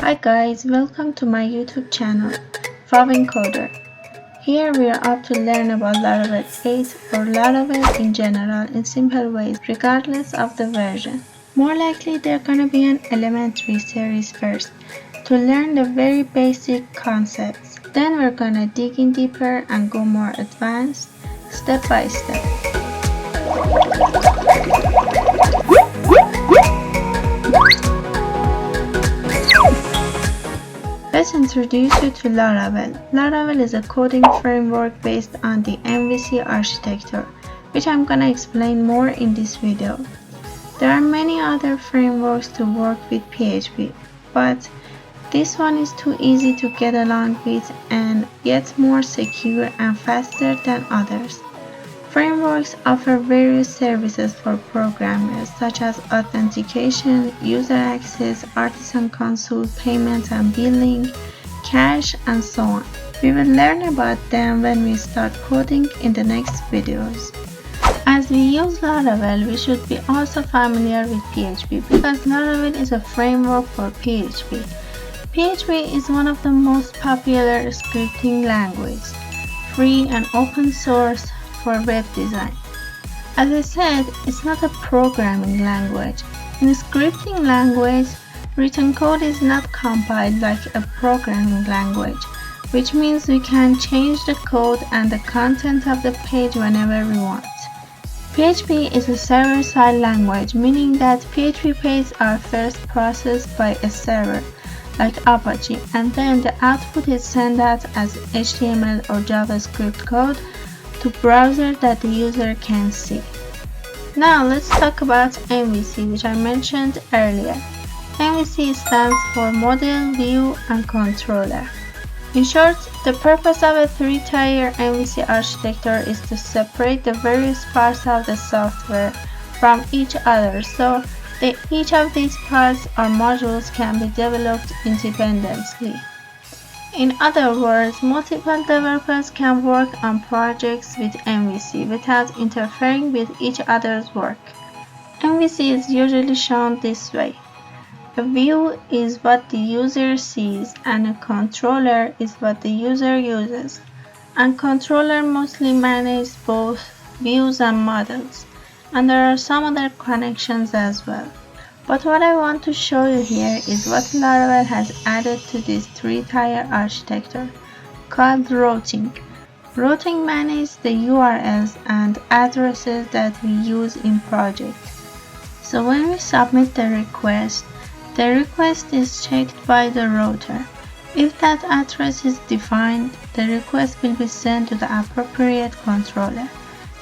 Hi guys, welcome to my YouTube channel, Robin Coder. Here we are up to learn about Laravel 8 or Laravel in general in simple ways regardless of the version. More likely they're gonna be an elementary series first to learn the very basic concepts. Then we're gonna dig in deeper and go more advanced step by step. Let's introduce you to Laravel. Laravel is a coding framework based on the MVC architecture, which I'm gonna explain more in this video. There are many other frameworks to work with PHP, but this one is too easy to get along with and yet more secure and faster than others. Frameworks offer various services for programmers such as authentication, user access, artisan console, payment and billing, cache, and so on. We will learn about them when we start coding in the next videos. As we use Laravel, we should be also familiar with PHP because Laravel is a framework for PHP. PHP is one of the most popular scripting languages, free and open source for web design. As I said, it's not a programming language. In a scripting language, written code is not compiled like a programming language, which means we can change the code and the content of the page whenever we want. PHP is a server-side language, meaning that PHP pages are first processed by a server, like Apache, and then the output is sent out as HTML or JavaScript code to browser that the user can see. Now let's talk about MVC, which I mentioned earlier. MVC stands for Model, View, and Controller. In short, the purpose of a three-tier MVC architecture is to separate the various parts of the software from each other so that each of these parts or modules can be developed independently. In other words, multiple developers can work on projects with MVC without interfering with each other's work. MVC is usually shown this way. A view is what the user sees and a controller is what the user uses. And controller mostly manages both views and models, and there are some other connections as well. But what I want to show you here is what Laravel has added to this three-tier architecture called routing. Routing manages the URLs and addresses that we use in project. So when we submit the request is checked by the router. If that address is defined, the request will be sent to the appropriate controller.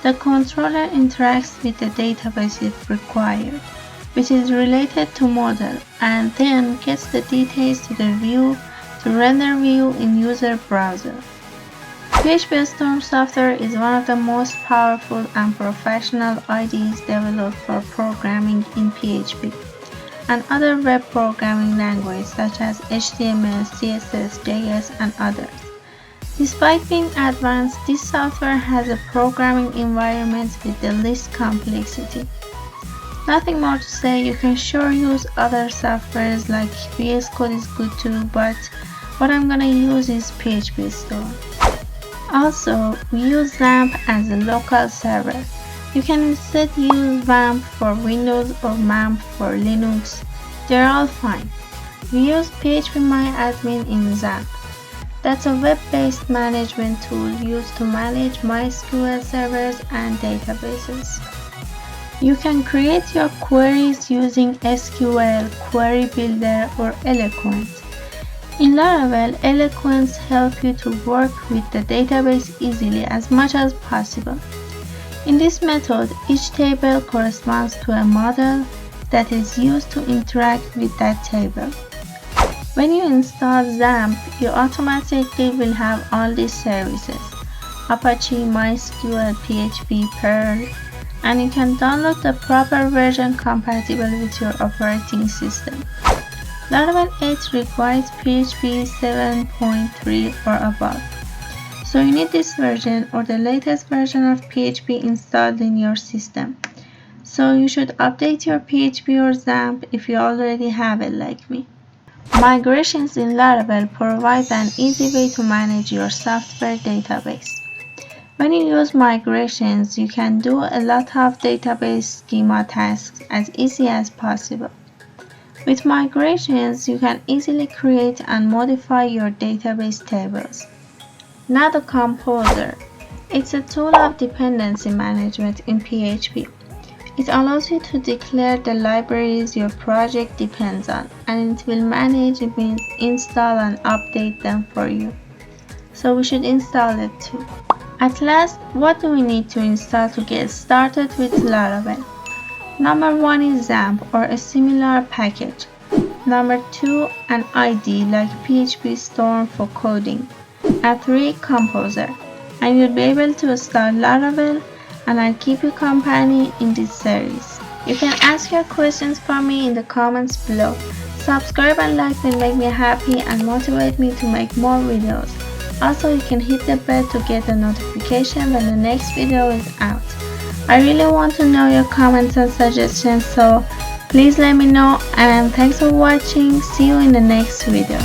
The controller interacts with the database if required, which is related to model, and then gets the details to the view to render view in user browser. PHPSTORM software is one of the most powerful and professional IDEs developed for programming in PHP and other web programming languages such as HTML, CSS, JS, and others. Despite being advanced, this software has a programming environment with the least complexity. Nothing more to say, you can sure use other softwares like VS Code is good too, but what I'm gonna use is PHPSTORM. Also, we use XAMPP as a local server. You can instead use XAMPP for Windows or XAMPP for Linux. They're all fine. We use PHPMyAdmin in XAMPP. That's a web-based management tool used to manage MySQL servers and databases. You can create your queries using SQL, Query Builder, or Eloquent. In Laravel, Eloquents help you to work with the database easily as much as possible. In this method, each table corresponds to a model that is used to interact with that table. When you install XAMPP, you automatically will have all these services: Apache, MySQL, PHP, Perl, and you can download the proper version compatible with your operating system. Laravel 8 requires PHP 7.3 or above. So you need this version or the latest version of PHP installed in your system. So you should update your PHP or XAMPP if you already have it like me. Migrations in Laravel provide an easy way to manage your software database. When you use migrations, you can do a lot of database schema tasks as easy as possible. With migrations, you can easily create and modify your database tables. Now the composer. It's a tool of dependency management in PHP. It allows you to declare the libraries your project depends on, and it will manage, install and update them for you. So we should install it too. At last, what do we need to install to get started with Laravel? Number 1 is XAMPP or a similar package. Number 2, an IDE like PHPSTORM for coding. And 3, Composer. And you'll be able to start Laravel, and I'll keep you company in this series. You can ask your questions for me in the comments below. Subscribe and like will make me happy and motivate me to make more videos. Also, you can hit the bell to get a notification when the next video is out. I really want to know your comments and suggestions, so please let me know, and thanks for watching. See you in the next video.